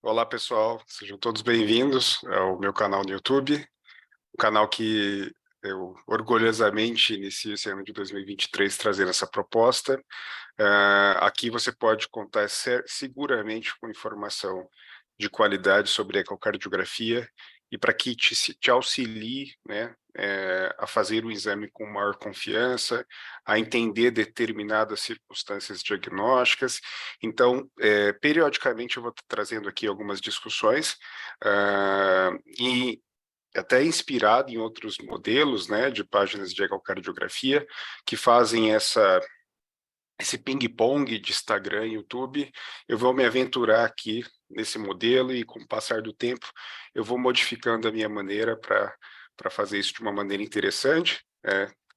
Olá, pessoal, sejam todos bem-vindos ao meu canal no YouTube, um canal que eu orgulhosamente inicio esse ano de 2023 trazendo essa proposta. Aqui você pode contar seguramente com informação de qualidade sobre ecocardiografia e para que te auxilie, né, a fazer o exame com maior confiança, a entender determinadas circunstâncias diagnósticas. Então, periodicamente eu vou trazendo aqui algumas discussões e até inspirado em outros modelos, né, de páginas de ecocardiografia que fazem esse ping-pong de Instagram e YouTube. Eu vou me aventurar aqui nesse modelo e, com o passar do tempo, eu vou modificando a minha maneira para fazer isso de uma maneira interessante.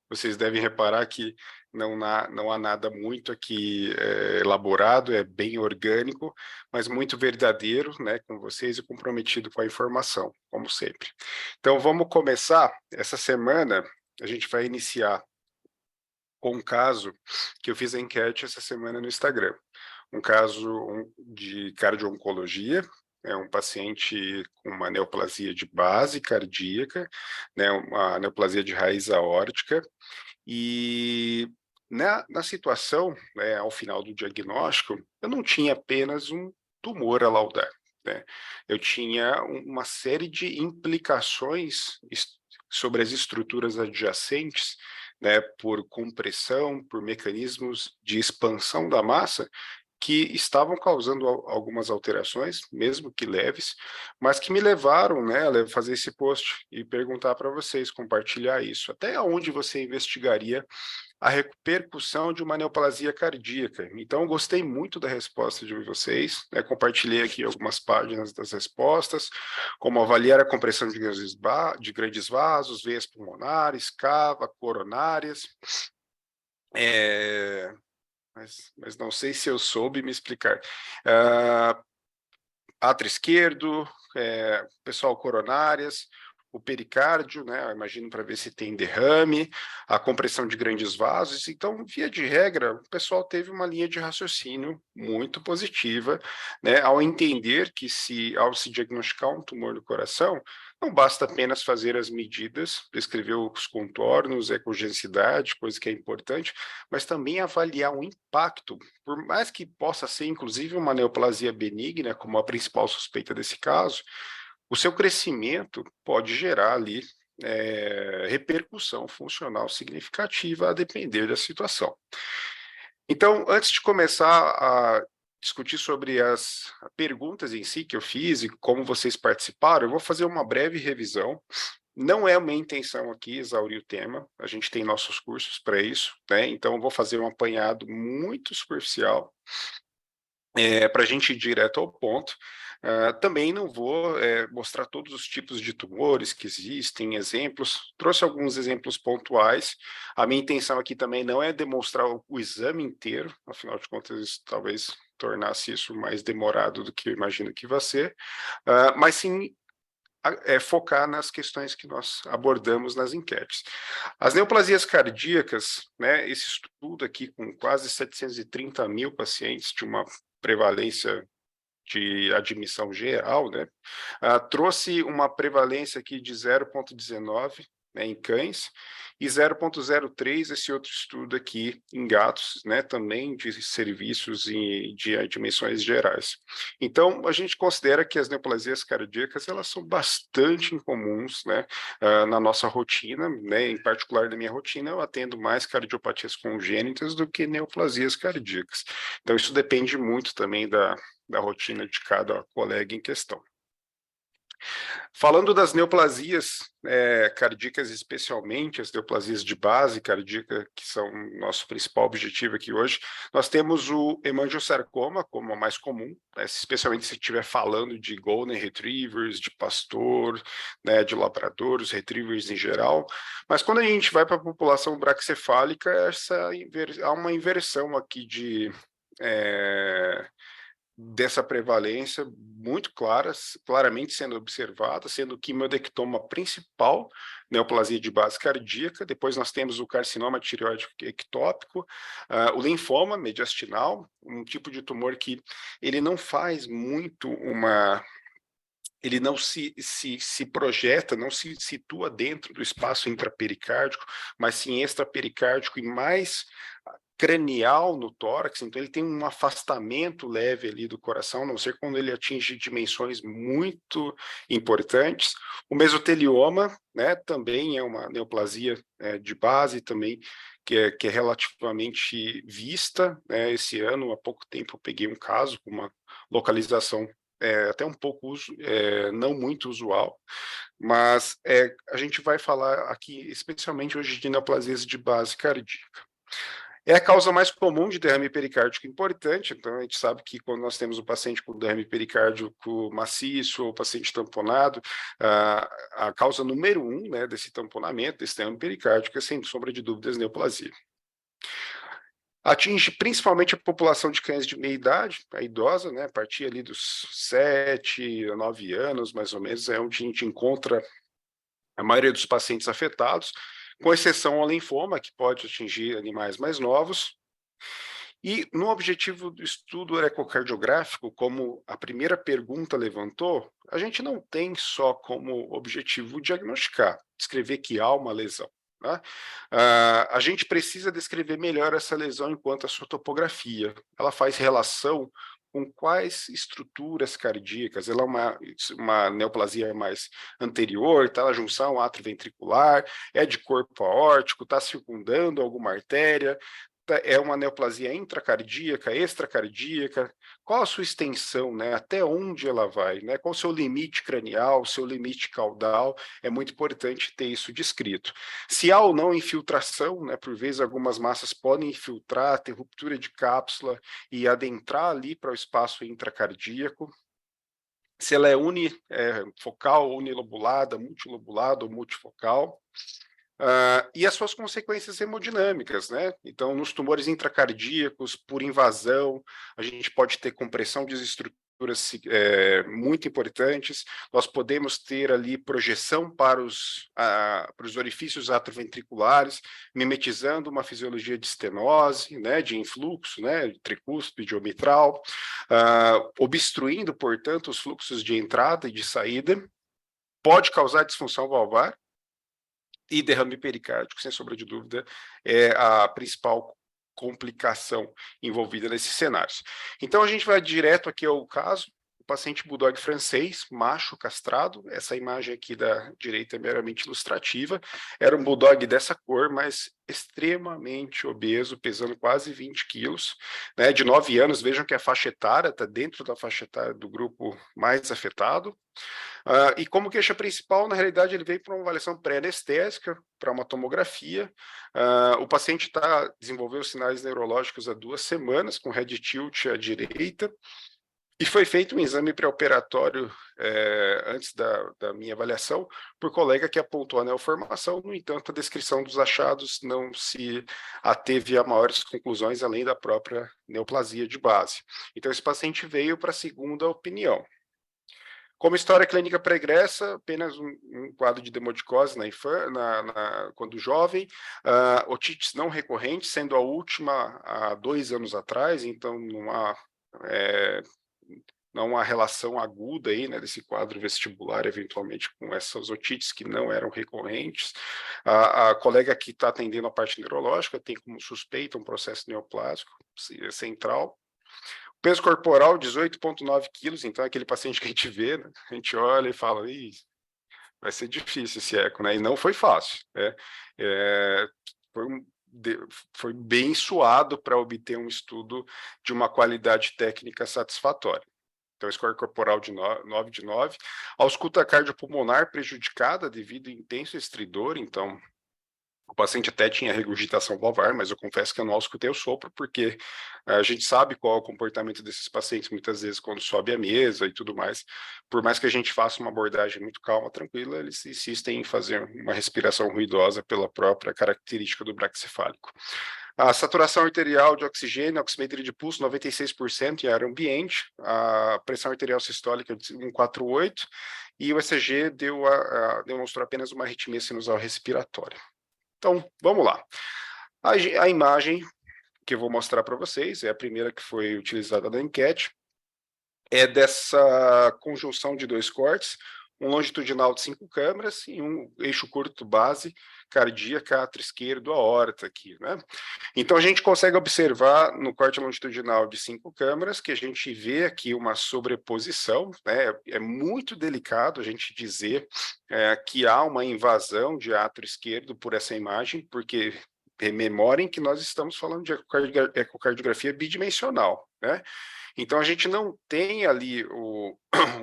Vocês devem reparar que não há nada muito aqui elaborado, é bem orgânico, mas muito verdadeiro, né, com vocês e comprometido com a informação, como sempre. Então, vamos começar. Essa semana, a gente vai iniciar com um caso que eu fiz a enquete essa semana no Instagram. Um caso de cardio-oncologia, é um paciente com uma neoplasia de base cardíaca, né, uma neoplasia de raiz aórtica, e na situação, né, ao final do diagnóstico, eu não tinha apenas um tumor a laudar, né? Eu tinha uma série de implicações sobre as estruturas adjacentes, né, por compressão, por mecanismos de expansão da massa, que estavam causando algumas alterações, mesmo que leves, mas que me levaram, né, a fazer esse post e perguntar para vocês, compartilhar isso. Até onde você investigaria a repercussão de uma neoplasia cardíaca? Então, gostei muito da resposta de vocês, né, compartilhei aqui algumas páginas das respostas, como avaliar a compressão de grandes vasos, veias pulmonares, cava, coronárias, é, mas não sei se eu soube me explicar. Uh, Átrio esquerdo, pessoal coronárias, o pericárdio, né? Eu imagino para ver se tem derrame, a compressão de grandes vasos. Então, via de regra, o pessoal teve uma linha de raciocínio muito positiva, né? Ao entender que ao se diagnosticar um tumor do coração, não basta apenas fazer as medidas, prescrever os contornos, ecogenicidade, coisa que é importante, mas também avaliar o impacto, por mais que possa ser inclusive uma neoplasia benigna, como a principal suspeita desse caso, o seu crescimento pode gerar ali repercussão funcional significativa a depender da situação. Então, antes de começar a discutir sobre as perguntas em si que eu fiz e como vocês participaram, eu vou fazer uma breve revisão. Não é uma intenção aqui exaurir o tema, a gente tem nossos cursos para isso, né? Então, eu vou fazer um apanhado muito superficial para a gente ir direto ao ponto. Também não vou mostrar todos os tipos de tumores que existem, exemplos, trouxe alguns exemplos pontuais. A minha intenção aqui também não é demonstrar o exame inteiro, afinal de contas, isso talvez tornasse isso mais demorado do que eu imagino que vai ser, mas sim focar nas questões que nós abordamos nas enquetes. As neoplasias cardíacas, né, esse estudo aqui com quase 730 mil pacientes de uma prevalência de admissão geral, né, trouxe uma prevalência aqui de 0,19, né, em cães, e 0,03 esse outro estudo aqui em gatos, né, também de serviços e de dimensões gerais. Então, a gente considera que as neoplasias cardíacas, elas são bastante incomuns, né, na nossa rotina, né, em particular na minha rotina, eu atendo mais cardiopatias congênitas do que neoplasias cardíacas. Então, isso depende muito também da rotina de cada colega em questão. Falando das neoplasias cardíacas, especialmente as neoplasias de base cardíaca, que são nosso principal objetivo aqui hoje, nós temos o hemangiosarcoma como a mais comum, né, especialmente se estiver falando de Golden Retrievers, de pastor, né, de labradores, retrievers em geral, mas quando a gente vai para a população braquicefálica, há uma inversão aqui de dessa prevalência muito claramente sendo observada, sendo o quimiodectoma principal, neoplasia de base cardíaca. Depois nós temos o carcinoma tireoide ectópico, o linfoma mediastinal, um tipo de tumor que ele não faz muito ele não se projeta, não se situa dentro do espaço intrapericárdico, mas sim extrapericárdico e mais cranial no tórax, então ele tem um afastamento leve ali do coração, a não ser quando ele atinge dimensões muito importantes. O mesotelioma, né, também é uma neoplasia de base também, que é relativamente vista, né, esse ano, há pouco tempo eu peguei um caso com uma localização até um pouco não muito usual, mas a gente vai falar aqui especialmente hoje de neoplasias de base cardíaca. É a causa mais comum de derrame pericárdico importante, então a gente sabe que quando nós temos um paciente com derrame pericárdico maciço ou paciente tamponado, a causa número 1, né, desse tamponamento, desse derrame pericárdico é, sem sombra de dúvidas, neoplasia. Atinge principalmente a população de cães de meia idade, a idosa, né, a partir ali dos 7 a 9 anos, mais ou menos, é onde a gente encontra a maioria dos pacientes afetados, com exceção ao linfoma, que pode atingir animais mais novos. E no objetivo do estudo ecocardiográfico, como a primeira pergunta levantou, a gente não tem só como objetivo diagnosticar, descrever que há uma lesão. Né? A gente precisa descrever melhor essa lesão enquanto a sua topografia. Ela faz relação com quais estruturas cardíacas, ela é uma neoplasia mais anterior, está na junção atrioventricular, é de corpo aórtico, está circundando alguma artéria, é uma neoplasia intracardíaca, extracardíaca, qual a sua extensão, né? Até onde ela vai, né? Qual o seu limite cranial, o seu limite caudal, é muito importante ter isso descrito. Se há ou não infiltração, né? Por vezes algumas massas podem infiltrar, ter ruptura de cápsula e adentrar ali para o espaço intracardíaco. Se ela é unifocal, unilobulada, multilobulada ou multifocal. E as suas consequências hemodinâmicas, né? Então, nos tumores intracardíacos, por invasão, a gente pode ter compressão de estruturas muito importantes, nós podemos ter ali projeção para os orifícios atrioventriculares, mimetizando uma fisiologia de estenose, né, de influxo, né, tricúspide ou mitral, obstruindo, portanto, os fluxos de entrada e de saída, pode causar disfunção valvar, e derrame pericárdico, sem sombra de dúvida, é a principal complicação envolvida nesses cenários. Então, a gente vai direto aqui ao caso, o paciente bulldog francês, macho, castrado, essa imagem aqui da direita é meramente ilustrativa, era um bulldog dessa cor, mas extremamente obeso, pesando quase 20 quilos, né, de 9 anos, vejam que a faixa etária está dentro da faixa etária do grupo mais afetado. E como queixa principal, na realidade, ele veio para uma avaliação pré-anestésica, para uma tomografia. O paciente desenvolveu sinais neurológicos há 2 semanas, com head tilt à direita, e foi feito um exame pré-operatório antes da minha avaliação, por colega que apontou a neoformação. No entanto, a descrição dos achados não se ateve a maiores conclusões, além da própria neoplasia de base. Então, esse paciente veio para a segunda opinião. Como história clínica pregressa, apenas um quadro de demodicose quando jovem, otites não recorrentes, sendo a última há 2 anos atrás, então não há relação aguda aí, né, desse quadro vestibular, eventualmente, com essas otites que não eram recorrentes. A colega que está atendendo a parte neurológica tem como suspeita um processo neoplásico central. Peso corporal, 18,9 quilos, então é aquele paciente que a gente vê, né? A gente olha e fala, vai ser difícil esse eco, né? E não foi fácil, né? Foi bem suado para obter um estudo de uma qualidade técnica satisfatória. Então, score corporal de 9 de 9. A ausculta cardiopulmonar prejudicada devido ao intenso estridor, então o paciente até tinha regurgitação valvar, mas eu confesso que eu não auscultei o sopro, porque a gente sabe qual é o comportamento desses pacientes, muitas vezes, quando sobe a mesa e tudo mais. Por mais que a gente faça uma abordagem muito calma, tranquila, eles insistem em fazer uma respiração ruidosa pela própria característica do braquicefálico. A saturação arterial de oxigênio, oximetria de pulso, 96% em ar ambiente, a pressão arterial sistólica de 148, e o ECG demonstrou apenas uma arritmia sinusal respiratória. Então, vamos lá. A imagem que eu vou mostrar para vocês, é a primeira que foi utilizada na enquete, é dessa conjunção de dois cortes, um longitudinal de 5 câmeras e um eixo curto base cardíaca átrio esquerdo aorta aqui, né? Então a gente consegue observar no corte longitudinal de 5 câmeras que a gente vê aqui uma sobreposição, né? É muito delicado a gente dizer que há uma invasão de átrio esquerdo por essa imagem, porque memorem que nós estamos falando de ecocardiografia bidimensional, né? Então a gente não tem ali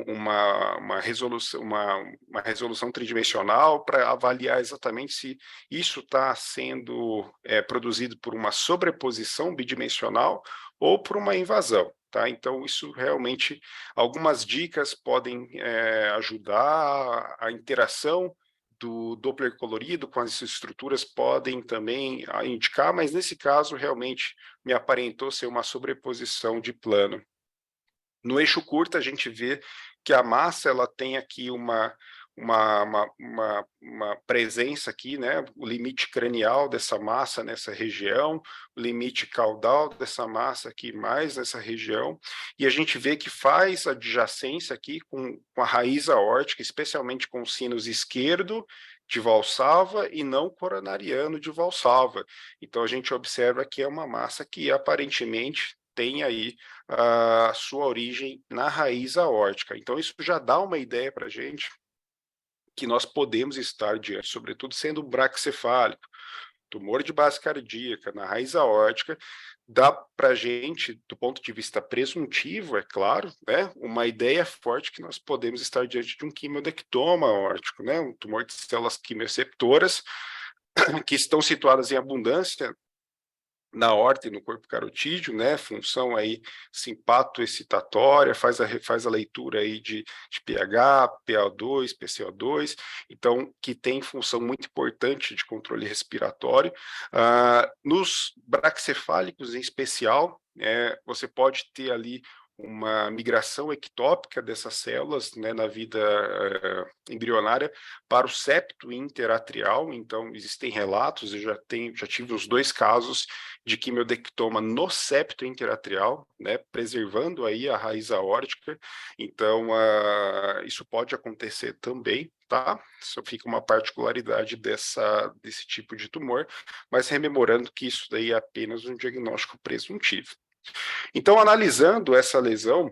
uma resolução tridimensional para avaliar exatamente se isso está sendo produzido por uma sobreposição bidimensional ou por uma invasão. Tá? Então, isso realmente, algumas dicas podem ajudar a interação do Doppler colorido com as estruturas podem também indicar, mas nesse caso realmente me aparentou ser uma sobreposição de plano. No eixo curto a gente vê que a massa ela tem aqui uma presença aqui, né? O limite cranial dessa massa nessa região, o limite caudal dessa massa aqui mais nessa região, e a gente vê que faz adjacência aqui com a raiz aórtica, especialmente com o sinus esquerdo de Valsalva e não coronariano de Valsalva. Então a gente observa que é uma massa que aparentemente tem aí a sua origem na raiz aórtica. Então isso já dá uma ideia para a gente que nós podemos estar diante, sobretudo sendo braquicefálico, tumor de base cardíaca na raiz aórtica, dá para a gente, do ponto de vista presuntivo, é claro, né, uma ideia forte que nós podemos estar diante de um quimiodectoma aórtico, né, um tumor de células quimioreceptoras que estão situadas em abundância na aorta e no corpo carotídeo, né, função aí simpatoexcitatória, faz a leitura aí de pH, PaO2, PCO2, então, que tem função muito importante de controle respiratório. Nos braquicefálicos em especial, você pode ter ali uma migração ectópica dessas células, né, na vida embrionária para o septo interatrial. Então existem relatos, eu já tive os 2 casos de quimiodectoma no septo interatrial, né, preservando aí a raiz aórtica. Então isso pode acontecer também, tá? Isso fica uma particularidade desse tipo de tumor, mas rememorando que isso daí é apenas um diagnóstico presuntivo. Então, analisando essa lesão,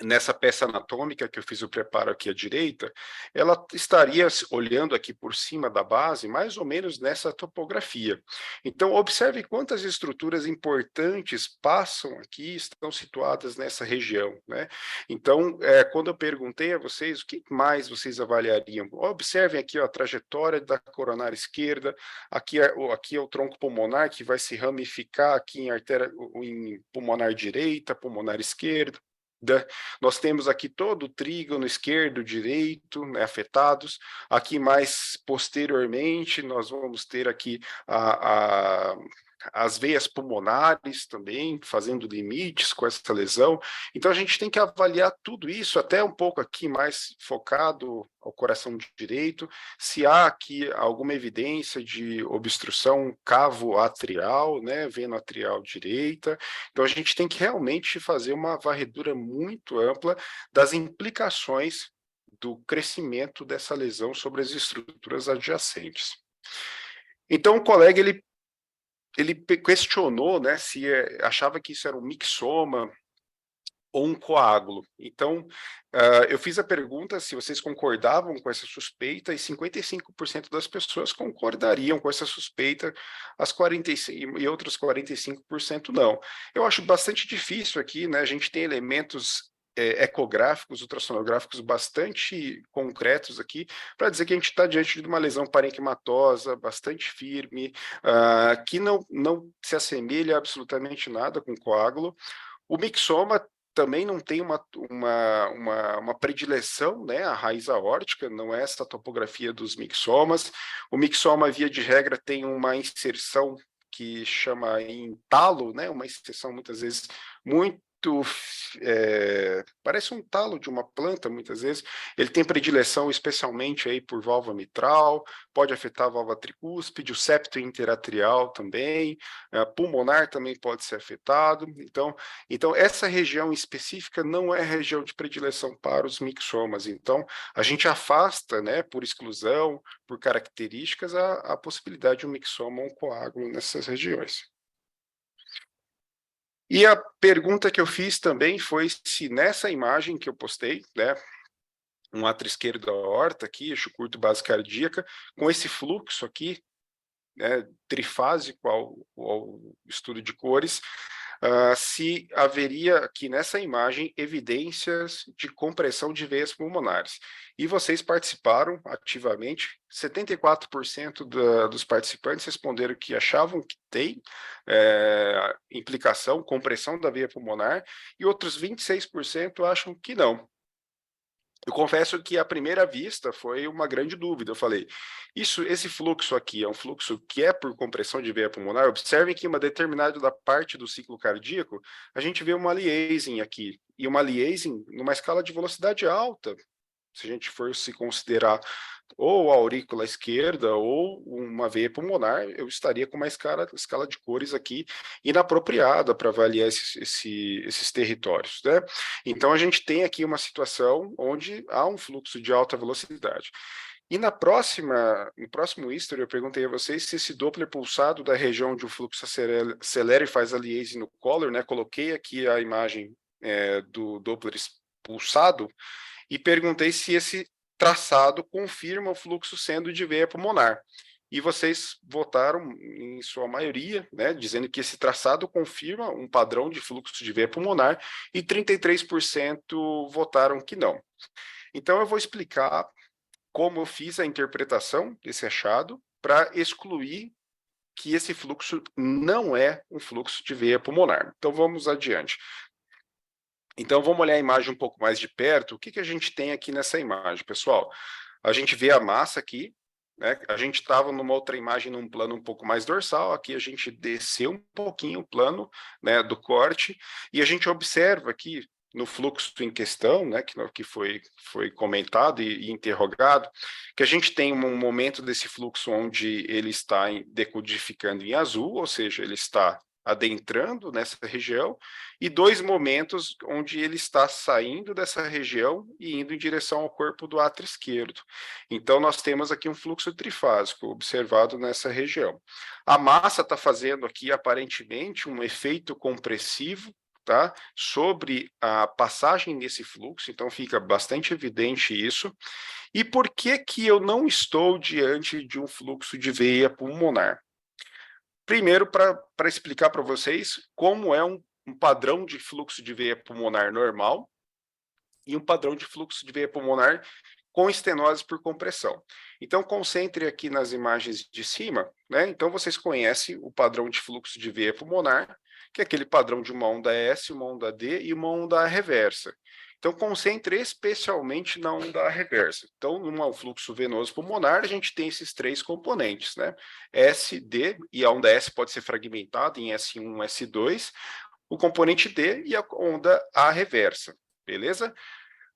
nessa peça anatômica que eu fiz o preparo aqui à direita, ela estaria olhando aqui por cima da base, mais ou menos nessa topografia. Então, observe quantas estruturas importantes passam aqui, estão situadas nessa região, né? Então, quando eu perguntei a vocês o que mais vocês avaliariam, observem aqui ó, a trajetória da coronária esquerda, aqui é o tronco pulmonar que vai se ramificar aqui em pulmonar direita, pulmonar esquerda. Nós temos aqui todo o trígono esquerdo, direito, né, afetados. Aqui mais posteriormente, nós vamos ter aqui as veias pulmonares também, fazendo limites com essa lesão. Então, a gente tem que avaliar tudo isso, até um pouco aqui mais focado ao coração direito, se há aqui alguma evidência de obstrução cavo-atrial, né, veno-atrial direita. Então, a gente tem que realmente fazer uma varredura muito ampla das implicações do crescimento dessa lesão sobre as estruturas adjacentes. Então, o colega, ele questionou, né, se achava que isso era um mixoma ou um coágulo. Então, eu fiz a pergunta se vocês concordavam com essa suspeita e 55% das pessoas concordariam com essa suspeita, e outros 45% não. Eu acho bastante difícil aqui, né, a gente tem elementos ecográficos, ultrassonográficos bastante concretos aqui, para dizer que a gente está diante de uma lesão parenquimatosa bastante firme, que não se assemelha absolutamente nada com coágulo. O mixoma também não tem uma predileção, né, a raiz aórtica, não é essa topografia dos mixomas. O mixoma, via de regra, tem uma inserção que chama em talo, né, uma extensão muitas vezes muito parece um talo de uma planta, muitas vezes. Ele tem predileção especialmente aí por válvula mitral, pode afetar a válvula tricúspide, o septo interatrial também, pulmonar também pode ser afetado. Então essa região específica não é região de predileção para os mixomas. Então, a gente afasta, né, por exclusão, por características, a possibilidade de um mixoma ou um coágulo nessas regiões. E a pergunta que eu fiz também foi se nessa imagem que eu postei, né, um átrio esquerdo da aorta aqui, eixo curto base cardíaca, com esse fluxo aqui, né, trifásico ao estudo de cores, se haveria aqui nessa imagem evidências de compressão de veias pulmonares. E vocês participaram ativamente, 74% dos participantes responderam que achavam que tem implicação, compressão da veia pulmonar, e outros 26% acham que não. Eu confesso que à primeira vista foi uma grande dúvida. Eu falei, esse fluxo aqui é um fluxo que é por compressão de veia pulmonar? Observem que em uma determinada parte do ciclo cardíaco, a gente vê uma liaising aqui, e uma liaising numa escala de velocidade alta, se a gente for se considerar ou a aurícula esquerda ou uma veia pulmonar, eu estaria com uma escala de cores aqui inapropriada para avaliar esses territórios, né? Então a gente tem aqui uma situação onde há um fluxo de alta velocidade. E no próximo history, eu perguntei a vocês se esse Doppler pulsado da região onde o fluxo acelera e faz a liaise no collar, né? Coloquei aqui a imagem do Doppler pulsado e perguntei se esse traçado confirma o fluxo sendo de veia pulmonar. E vocês votaram, em sua maioria, né, dizendo que esse traçado confirma um padrão de fluxo de veia pulmonar, e 33% votaram que não. Então, eu vou explicar como eu fiz a interpretação desse achado para excluir que esse fluxo não é um fluxo de veia pulmonar. Então, vamos adiante. Então, vamos olhar a imagem um pouco mais de perto. O que a gente tem aqui nessa imagem, pessoal? A gente vê a massa aqui, né? A gente estava numa outra imagem, num plano um pouco mais dorsal. Aqui a gente desceu um pouquinho o plano, né, do corte, e a gente observa aqui no fluxo em questão, né, que foi comentado e interrogado, que a gente tem um momento desse fluxo onde ele está decodificando em azul, ou seja, ele está adentrando nessa região, e 2 momentos onde ele está saindo dessa região e indo em direção ao corpo do átrio esquerdo. Então, nós temos aqui um fluxo trifásico observado nessa região. A massa está fazendo aqui, aparentemente, um efeito compressivo, tá, sobre a passagem desse fluxo, então fica bastante evidente isso. E por que eu não estou diante de um fluxo de veia pulmonar? Primeiro, para explicar para vocês como é um padrão de fluxo de veia pulmonar normal e um padrão de fluxo de veia pulmonar com estenose por compressão. Então, concentre aqui nas imagens de cima, né? Então, vocês conhecem o padrão de fluxo de veia pulmonar, que é aquele padrão de uma onda S, uma onda D e uma onda reversa. Então, concentre especialmente na onda reversa. Então, num fluxo venoso pulmonar, a gente tem esses 3 componentes, né? S, D, e a onda S pode ser fragmentada em S1, S2, o componente D e a onda A reversa, beleza?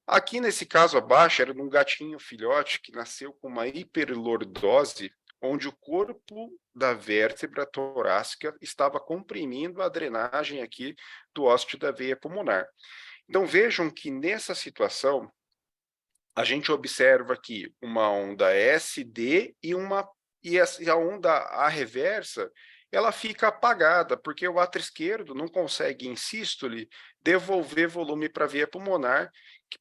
Aqui nesse caso abaixo, era de um gatinho filhote que nasceu com uma hiperlordose, onde o corpo da vértebra torácica estava comprimindo a drenagem aqui do ósseo da veia pulmonar. Então vejam que nessa situação, a gente observa aqui uma onda SD e a onda A reversa, ela fica apagada, porque o átrio esquerdo não consegue, em sístole, devolver volume para a veia pulmonar,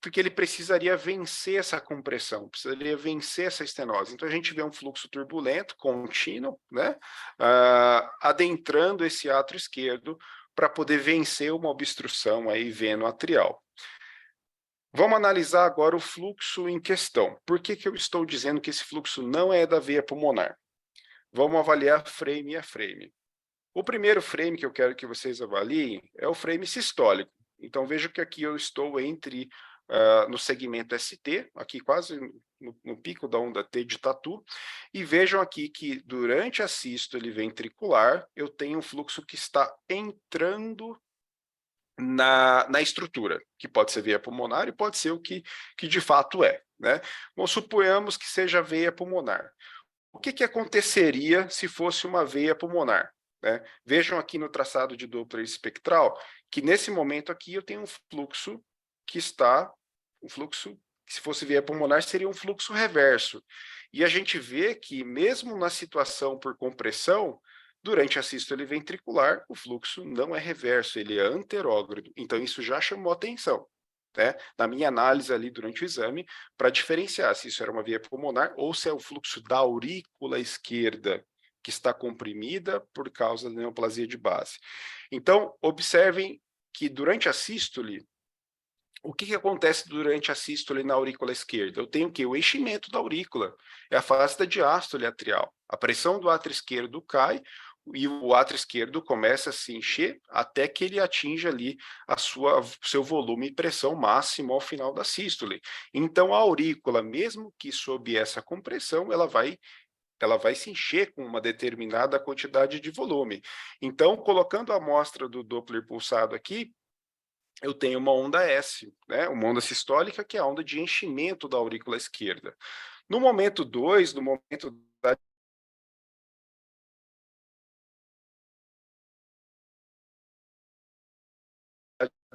porque ele precisaria vencer essa compressão, precisaria vencer essa estenose. Então a gente vê um fluxo turbulento, contínuo, né, adentrando esse átrio esquerdo para poder vencer uma obstrução aí veno-atrial. Vamos analisar agora o fluxo em questão. Por que eu estou dizendo que esse fluxo não é da veia pulmonar? Vamos avaliar frame a frame. O primeiro frame que eu quero que vocês avaliem é o frame sistólico. Então, veja que aqui eu estou no segmento ST, aqui quase no pico da onda T de tatu, e vejam aqui que durante a sístole ventricular, eu tenho um fluxo que está entrando na estrutura, que pode ser veia pulmonar e pode ser o que de fato é, né? Bom, suponhamos que seja veia pulmonar. O que aconteceria se fosse uma veia pulmonar? Né? Vejam aqui no traçado de Doppler espectral, que nesse momento aqui eu tenho um fluxo que está, um fluxo que se fosse veia pulmonar seria um fluxo reverso. E a gente vê que mesmo na situação por compressão, durante a sístole ventricular, o fluxo não é reverso, ele é anterógrado. Então isso já chamou atenção, né, na minha análise ali durante o exame, para diferenciar se isso era uma veia pulmonar ou se é o fluxo da aurícula esquerda que está comprimida por causa da neoplasia de base. Então, observem que durante a sístole, o que acontece durante a sístole na aurícula esquerda? Eu tenho o quê? O enchimento da aurícula, é a fase da diástole atrial. A pressão do átrio esquerdo cai e o átrio esquerdo começa a se encher até que ele atinja ali seu volume e pressão máximo ao final da sístole. Então, a aurícula, mesmo que sob essa compressão, ela vai se encher com uma determinada quantidade de volume. Então, colocando a amostra do Doppler pulsado aqui, eu tenho uma onda S, né, uma onda sistólica, que é a onda de enchimento da aurícula esquerda. No momento 2, no momento da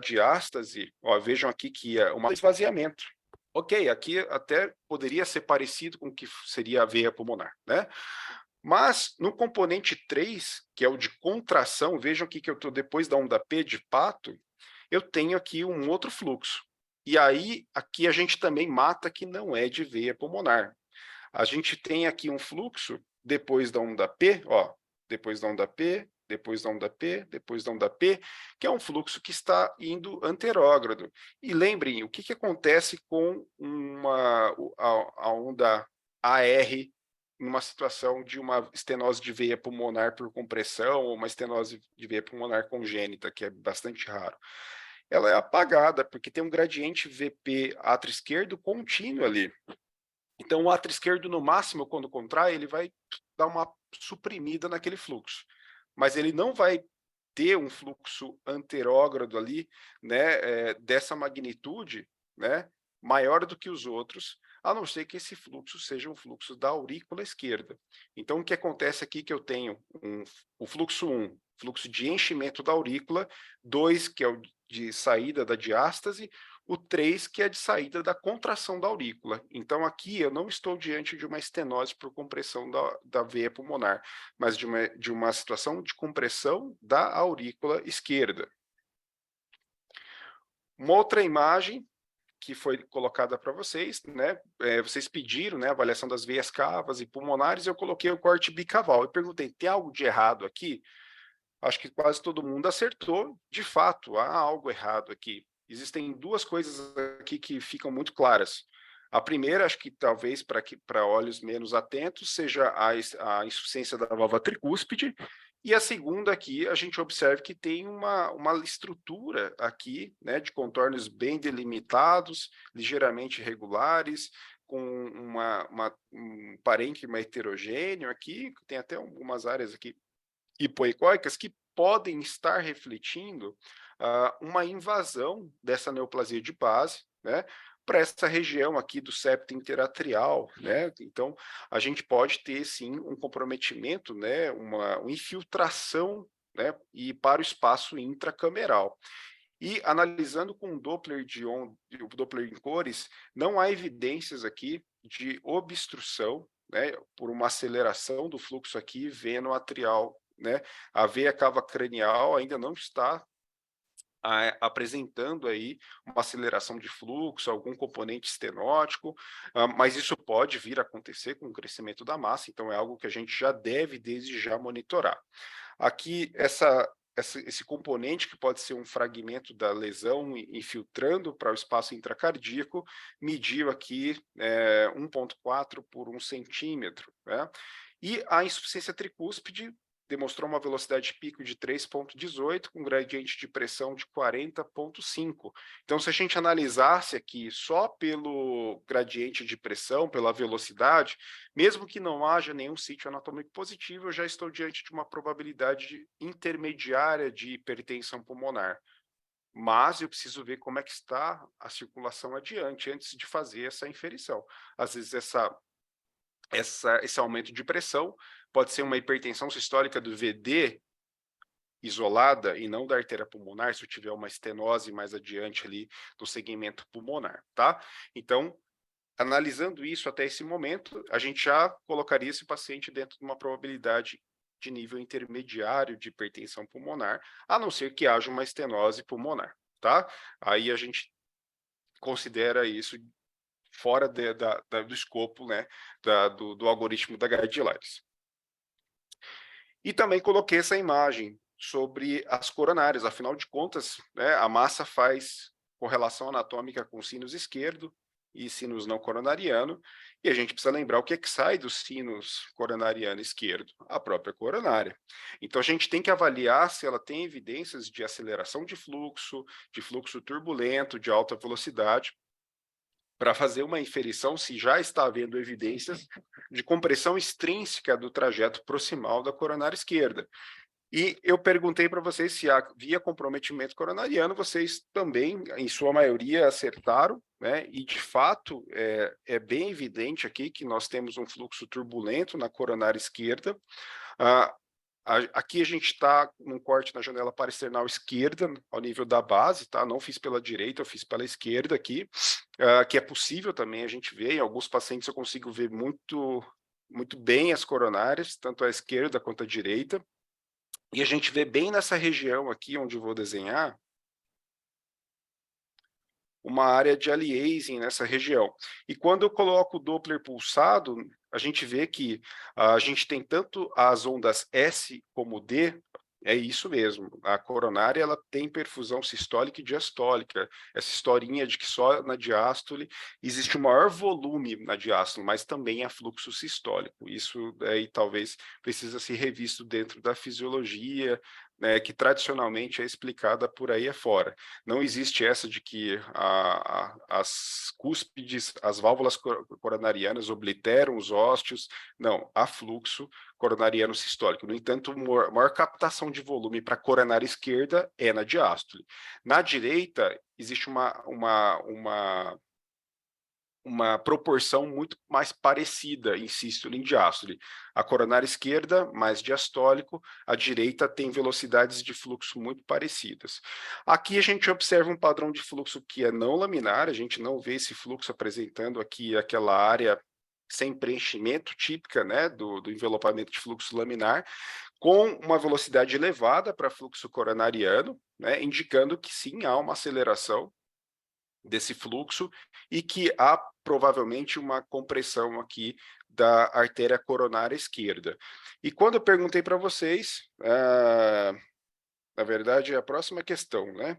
diástase, ó, vejam aqui que é um esvaziamento. Ok, aqui até poderia ser parecido com o que seria a veia pulmonar, né? Mas no componente 3, que é o de contração, vejam aqui que eu estou depois da onda P de pato, eu tenho aqui um outro fluxo. E aí, aqui a gente também mata que não é de veia pulmonar. A gente tem aqui um fluxo depois da onda P, ó, depois da onda P, depois da onda P, depois da onda P, que é um fluxo que está indo anterógrado. E lembrem, o que acontece com a onda AR numa situação de uma estenose de veia pulmonar por compressão ou uma estenose de veia pulmonar congênita, que é bastante raro? Ela é apagada, porque tem um gradiente VP átrio esquerdo contínuo ali. Então, o átrio esquerdo, no máximo, quando contrai, ele vai dar uma suprimida naquele fluxo. Mas ele não vai ter um fluxo anterógrado ali, né, dessa magnitude, né, maior do que os outros, a não ser que esse fluxo seja um fluxo da aurícula esquerda. Então, o que acontece aqui é que eu tenho o fluxo 1, fluxo de enchimento da aurícula, 2, que é o de saída da diástase, o 3, que é de saída da contração da aurícula. Então, aqui eu não estou diante de uma estenose por compressão da veia pulmonar, mas de uma situação de compressão da aurícula esquerda. Uma outra imagem que foi colocada para vocês, né? Vocês pediram, né, a avaliação das veias cavas e pulmonares, eu coloquei o corte bicaval. Eu perguntei, tem algo de errado aqui? Acho que quase todo mundo acertou. De fato, há algo errado aqui. Existem duas coisas aqui que ficam muito claras. A primeira, acho que talvez para olhos menos atentos, seja a insuficiência da válvula tricúspide, e a segunda aqui, a gente observa que tem uma estrutura aqui, né, de contornos bem delimitados, ligeiramente irregulares, com um parênquima heterogêneo aqui, tem até algumas áreas aqui hipoecóicas que podem estar refletindo uma invasão dessa neoplasia de base, né, para essa região aqui do septo interatrial, né? Então, a gente pode ter sim um comprometimento, né, uma infiltração, né, e para o espaço intracameral. E analisando com o Doppler o Doppler em cores, não há evidências aqui de obstrução, né, por uma aceleração do fluxo aqui veno-atrial, né? A veia cava cranial ainda não está apresentando aí uma aceleração de fluxo, algum componente estenótico, mas isso pode vir a acontecer com o crescimento da massa, então é algo que a gente já deve desde já monitorar. Aqui, esse componente, que pode ser um fragmento da lesão infiltrando para o espaço intracardíaco, mediu aqui 1,4 por 1 centímetro, né? E a insuficiência tricúspide demonstrou uma velocidade de pico de 3,18, com gradiente de pressão de 40,5. Então, se a gente analisasse aqui só pelo gradiente de pressão, pela velocidade, mesmo que não haja nenhum sítio anatômico positivo, eu já estou diante de uma probabilidade intermediária de hipertensão pulmonar. Mas eu preciso ver como é que está a circulação adiante, antes de fazer essa inferição. Às vezes, esse aumento de pressão pode ser uma hipertensão sistólica do VD isolada e não da artéria pulmonar, se eu tiver uma estenose mais adiante ali do segmento pulmonar, tá? Então, analisando isso até esse momento, a gente já colocaria esse paciente dentro de uma probabilidade de nível intermediário de hipertensão pulmonar, a não ser que haja uma estenose pulmonar, tá? Aí a gente considera isso fora do escopo, né, do algoritmo da Guidelines. E também coloquei essa imagem sobre as coronárias, afinal de contas, né, a massa faz correlação anatômica com sinus esquerdo e sinus não coronariano, e a gente precisa lembrar o que é que sai do sinus coronariano esquerdo, a própria coronária. Então a gente tem que avaliar se ela tem evidências de aceleração de fluxo turbulento, de alta velocidade, para fazer uma inferição se já está havendo evidências de compressão extrínseca do trajeto proximal da coronária esquerda. E eu perguntei para vocês se havia comprometimento coronariano, vocês também, em sua maioria, acertaram, né? E, de fato, é bem evidente aqui que nós temos um fluxo turbulento na coronária esquerda. Ah, aqui a gente está num corte na janela parasternal esquerda, ao nível da base, tá? Não fiz pela direita, eu fiz pela esquerda aqui, que é possível também a gente ver. Em alguns pacientes eu consigo ver muito bem as coronárias, tanto a esquerda quanto a direita. E a gente vê bem nessa região aqui, onde eu vou desenhar, uma área de aliasing nessa região. E quando eu coloco o Doppler pulsado, a gente vê que a gente tem tanto as ondas S como D. É isso mesmo, a coronária ela tem perfusão sistólica e diastólica, essa historinha de que só na diástole existe o maior volume na diástole, mas também há fluxo sistólico. Isso aí talvez precisa ser revisto dentro da fisiologia, né, que tradicionalmente é explicada por aí afora. Não existe essa de que as cúspides, as válvulas coronarianas obliteram os ósteos. Não, há fluxo coronariano sistólico. No entanto, a maior captação de volume para a coronária esquerda é na diástole. Na direita, existe uma proporção muito mais parecida em sístole e em diástole. A coronária esquerda, mais diastólico, a direita tem velocidades de fluxo muito parecidas. Aqui a gente observa um padrão de fluxo que é não laminar, a gente não vê esse fluxo apresentando aqui aquela área sem preenchimento típica, né, do envelopamento de fluxo laminar, com uma velocidade elevada para fluxo coronariano, né, indicando que sim, há uma aceleração desse fluxo e que há provavelmente uma compressão aqui da artéria coronária esquerda. E quando eu perguntei para vocês, na verdade é a próxima questão, né?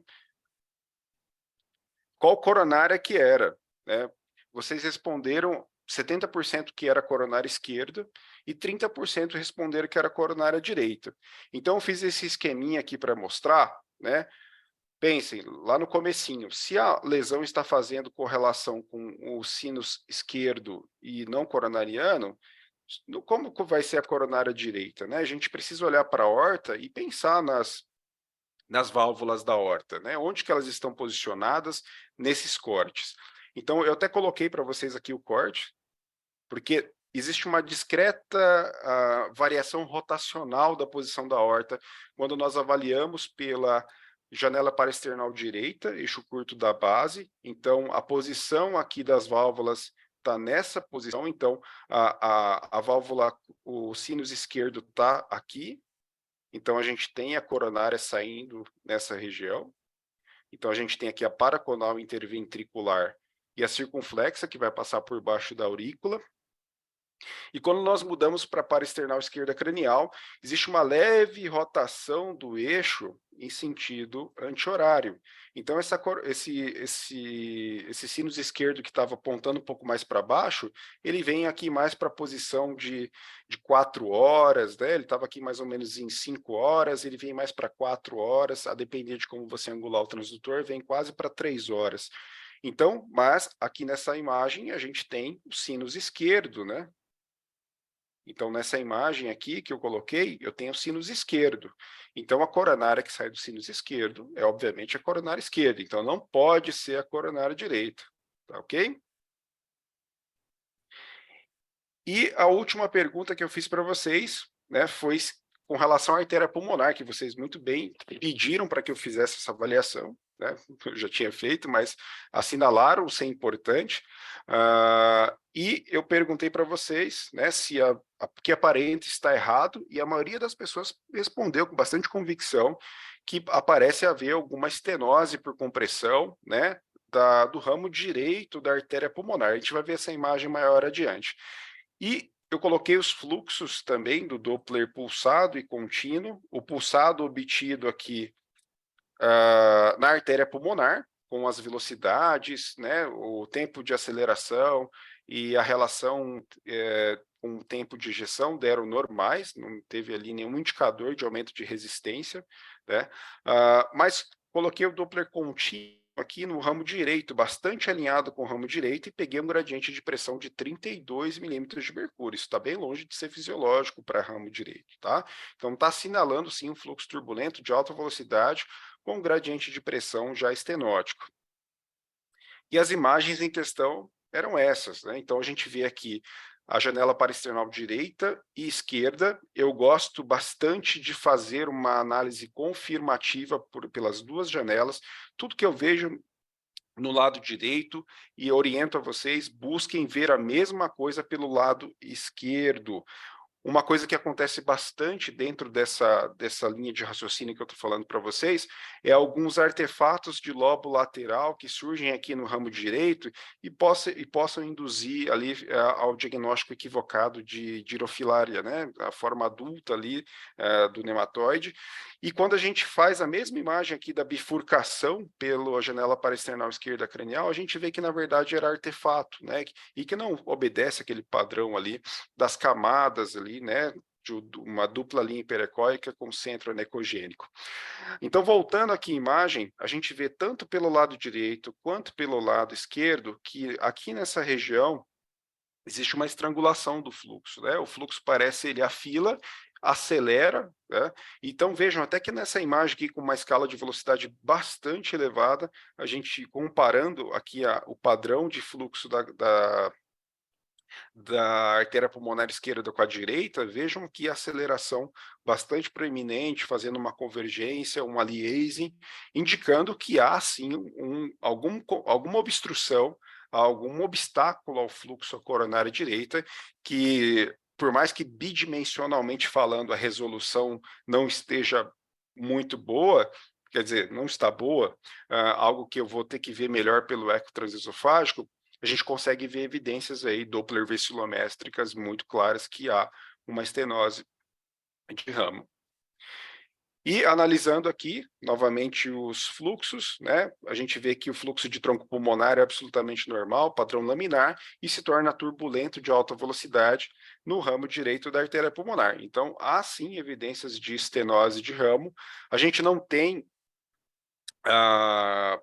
Qual coronária que era, né? Vocês responderam 70% que era coronária esquerda e 30% responderam que era coronária direita. Então eu fiz esse esqueminha aqui para mostrar, né? Pensem, lá no comecinho, se a lesão está fazendo correlação com o sinus esquerdo e não coronariano, como vai ser a coronária direita, né? A gente precisa olhar para a aorta e pensar nas válvulas da aorta, né? Onde que elas estão posicionadas nesses cortes. Então, eu até coloquei para vocês aqui o corte, porque existe uma discreta variação rotacional da posição da aorta quando nós avaliamos pela janela parasternal direita, eixo curto da base. Então, a posição aqui das válvulas está nessa posição. Então, a válvula, o sinus esquerdo está aqui. Então, a gente tem a coronária saindo nessa região. Então, a gente tem aqui a paraconal interventricular e a circunflexa, que vai passar por baixo da aurícula. E quando nós mudamos para a paraesternal esquerda cranial, existe uma leve rotação do eixo em sentido anti-horário. Então, esse sinus esquerdo que estava apontando um pouco mais para baixo, ele vem aqui mais para a posição de 4 horas, né? Ele estava aqui mais ou menos em 5 horas, ele vem mais para 4 horas, a depender de como você angular o transdutor, vem quase para 3 horas. Então, mas aqui nessa imagem a gente tem o sinus esquerdo, né? Então, nessa imagem aqui que eu coloquei, eu tenho o sinus esquerdo. Então, a coronária que sai do sinus esquerdo é, obviamente, a coronária esquerda. Então, não pode ser a coronária direita. Tá ok? E a última pergunta que eu fiz para vocês, né, foi com relação à artéria pulmonar, que vocês muito bem pediram para que eu fizesse essa avaliação, né? Eu já tinha feito, mas assinalaram ser importante. E eu perguntei para vocês, né, se que aparente está errado, e a maioria das pessoas respondeu com bastante convicção que aparece haver alguma estenose por compressão, né, do ramo direito da artéria pulmonar. A gente vai ver essa imagem maior adiante. E eu coloquei os fluxos também do Doppler pulsado e contínuo, o pulsado obtido aqui na artéria pulmonar, com as velocidades, né, o tempo de aceleração e a relação com o tempo de ejeção deram normais, não teve ali nenhum indicador de aumento de resistência, né, mas coloquei o Doppler contínuo aqui no ramo direito, bastante alinhado com o ramo direito, e peguei um gradiente de pressão de 32 milímetros de mercúrio. Isso está bem longe de ser fisiológico para ramo direito, tá? Então está assinalando sim um fluxo turbulento de alta velocidade com um gradiente de pressão já estenótico. E as imagens em questão eram essas, né? Então a gente vê aqui a janela paraesternal direita e esquerda. Eu gosto bastante de fazer uma análise confirmativa pelas duas janelas. Tudo que eu vejo no lado direito, e oriento a vocês, busquem ver a mesma coisa pelo lado esquerdo. Uma coisa que acontece bastante dentro dessa linha de raciocínio que eu estou falando para vocês é alguns artefatos de lobo lateral que surgem aqui no ramo direito e possam induzir ali ao diagnóstico equivocado de girofilária, né? A forma adulta ali do nematóide. E quando a gente faz a mesma imagem aqui da bifurcação pela janela paraesternal esquerda cranial, a gente vê que na verdade era artefato, né? E que não obedece aquele padrão ali das camadas ali, né, de uma dupla linha hiperecóica com centro anecogênico. Então, voltando aqui à imagem, a gente vê tanto pelo lado direito quanto pelo lado esquerdo que aqui nessa região existe uma estrangulação do fluxo, né? O fluxo parece ele afila, acelera, né? Então vejam até que nessa imagem aqui com uma escala de velocidade bastante elevada, a gente comparando aqui o padrão de fluxo da artéria pulmonar esquerda com a direita, vejam que aceleração bastante proeminente, fazendo uma convergência, uma liaising, indicando que há sim alguma obstrução, algum obstáculo ao fluxo coronário direita, que por mais que bidimensionalmente falando a resolução não esteja muito boa, quer dizer, não está boa, algo que eu vou ter que ver melhor pelo eco transesofágico, a gente consegue ver evidências aí Doppler vesiculométricas muito claras que há uma estenose de ramo. E analisando aqui, novamente, os fluxos, né, a gente vê que o fluxo de tronco pulmonar é absolutamente normal, padrão laminar, e se torna turbulento de alta velocidade no ramo direito da artéria pulmonar. Então, há sim evidências de estenose de ramo. A gente não tem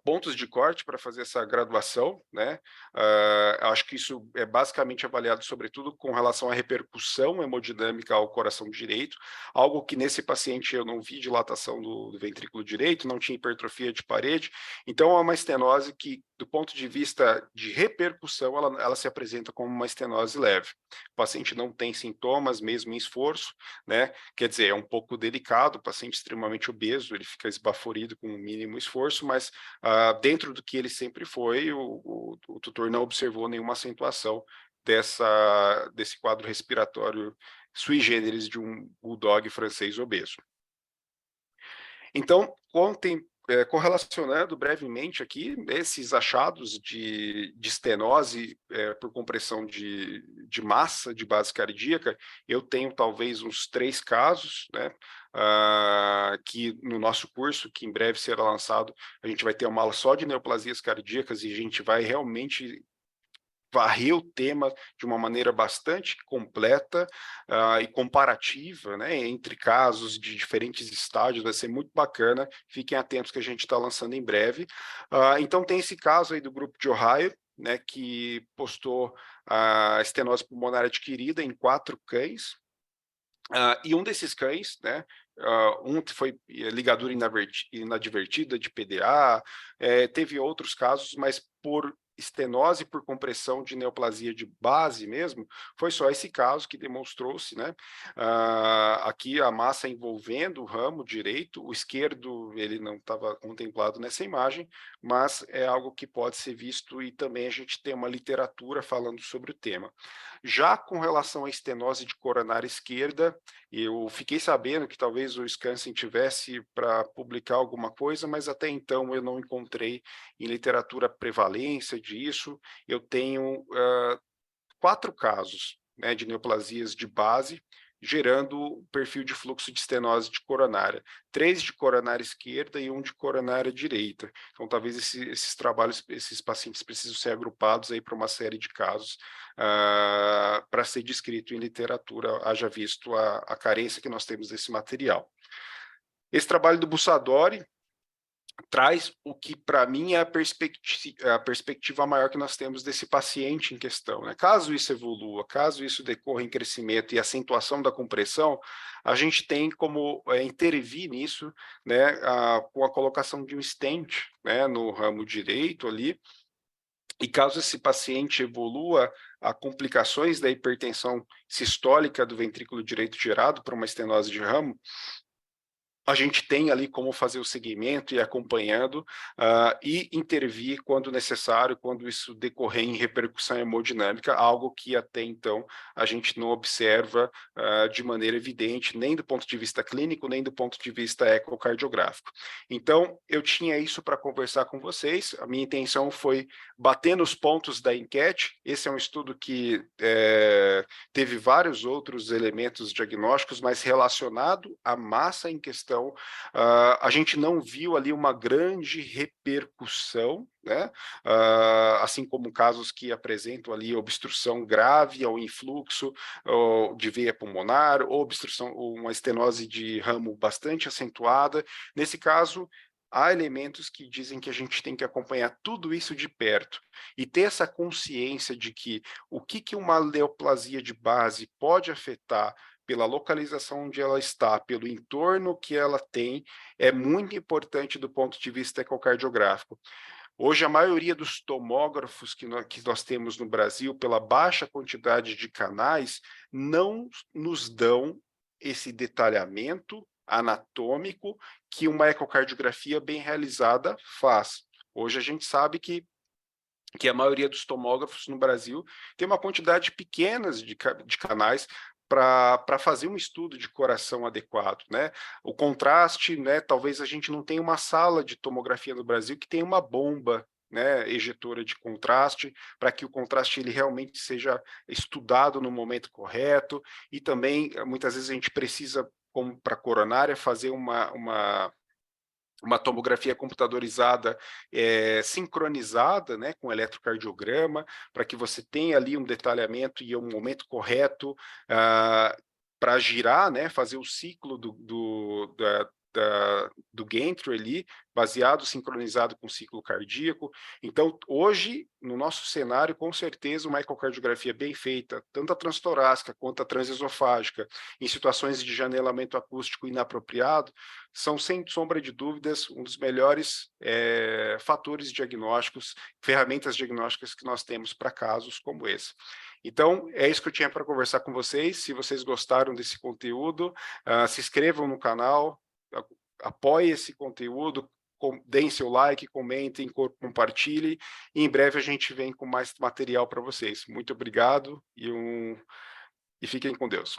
pontos de corte para fazer essa graduação, né? Acho que isso é basicamente avaliado, sobretudo, com relação à repercussão hemodinâmica ao coração direito, algo que nesse paciente eu não vi dilatação do ventrículo direito, não tinha hipertrofia de parede, então é uma estenose que, do ponto de vista de repercussão, ela se apresenta como uma estenose leve. O paciente não tem sintomas, mesmo em esforço, né? Quer dizer, é um pouco delicado, o paciente extremamente obeso, ele fica esbaforido com o mínimo esforço, mas dentro do que ele sempre foi, o tutor não observou nenhuma acentuação desse quadro respiratório sui generis de um bulldog francês obeso. Então, correlacionando brevemente aqui esses achados de estenose por compressão de massa de base cardíaca, eu tenho talvez uns 3 casos, né, que no nosso curso, que em breve será lançado, a gente vai ter uma aula só de neoplasias cardíacas e a gente vai realmente varrer o tema de uma maneira bastante completa e comparativa, né, entre casos de diferentes estágios, vai ser muito bacana, fiquem atentos que a gente está lançando em breve. Então tem esse caso aí do grupo de Ohio, né, que postou a estenose pulmonar adquirida em 4 cães, e um desses cães, né, um foi ligadura inadvertida de PDA, teve outros casos, mas por estenose por compressão de neoplasia de base mesmo, foi só esse caso que demonstrou-se, né? Aqui a massa envolvendo o ramo direito, o esquerdo ele não estava contemplado nessa imagem, mas é algo que pode ser visto e também a gente tem uma literatura falando sobre o tema. Já com relação à estenose de coronária esquerda, eu fiquei sabendo que talvez o Skansen tivesse para publicar alguma coisa, mas até então eu não encontrei em literatura prevalência disso. Eu tenho 4 casos, né, de neoplasias de base, gerando perfil de fluxo de estenose de coronária. 3 de coronária esquerda e 1 de coronária direita. Então, talvez esses trabalhos, esses pacientes precisam ser agrupados aí para uma série de casos, para ser descrito em literatura, haja visto a carência que nós temos desse material. Esse trabalho do Bussadori traz o que para mim é a perspectiva maior que nós temos desse paciente em questão, né? Caso isso evolua, caso isso decorra em crescimento e acentuação da compressão, a gente tem como intervir nisso, né, com a colocação de um stent, né, no ramo direito ali, e caso esse paciente evolua a complicações da hipertensão sistólica do ventrículo direito gerado por uma estenose de ramo, a gente tem ali como fazer o seguimento e acompanhando e intervir quando necessário, quando isso decorrer em repercussão hemodinâmica, algo que até então a gente não observa de maneira evidente, nem do ponto de vista clínico, nem do ponto de vista ecocardiográfico. Então, eu tinha isso para conversar com vocês, a minha intenção foi bater nos pontos da enquete, esse é um estudo que teve vários outros elementos diagnósticos, mas relacionado à massa em questão, a gente não viu ali uma grande repercussão, né? Assim como casos que apresentam ali obstrução grave ao influxo de veia pulmonar, ou obstrução, ou uma estenose de ramo bastante acentuada. Nesse caso, há elementos que dizem que a gente tem que acompanhar tudo isso de perto e ter essa consciência de que o que uma neoplasia de base pode afetar pela localização onde ela está, pelo entorno que ela tem, é muito importante do ponto de vista ecocardiográfico. Hoje, a maioria dos tomógrafos que nós temos no Brasil, pela baixa quantidade de canais, não nos dão esse detalhamento anatômico que uma ecocardiografia bem realizada faz. Hoje a gente sabe que a maioria dos tomógrafos no Brasil tem uma quantidade pequena de canais para fazer um estudo de coração adequado, né? O contraste, né? Talvez a gente não tenha uma sala de tomografia no Brasil que tenha uma bomba, né, ejetora de contraste, para que o contraste ele realmente seja estudado no momento correto, e também muitas vezes a gente precisa, como para coronária, fazer uma tomografia computadorizada sincronizada, né, com eletrocardiograma, para que você tenha ali um detalhamento e um momento correto para girar, né, fazer o ciclo do gantry ali, baseado, sincronizado com o ciclo cardíaco. Então, hoje, no nosso cenário, com certeza, uma ecocardiografia bem feita, tanto a transtorácica quanto a transesofágica, em situações de janelamento acústico inapropriado, são, sem sombra de dúvidas, um dos melhores fatores diagnósticos, ferramentas diagnósticas que nós temos para casos como esse. Então, é isso que eu tinha para conversar com vocês. Se vocês gostaram desse conteúdo, se inscrevam no canal, apoie esse conteúdo, deem seu like, comentem, compartilhem, e em breve a gente vem com mais material para vocês. Muito obrigado e fiquem com Deus.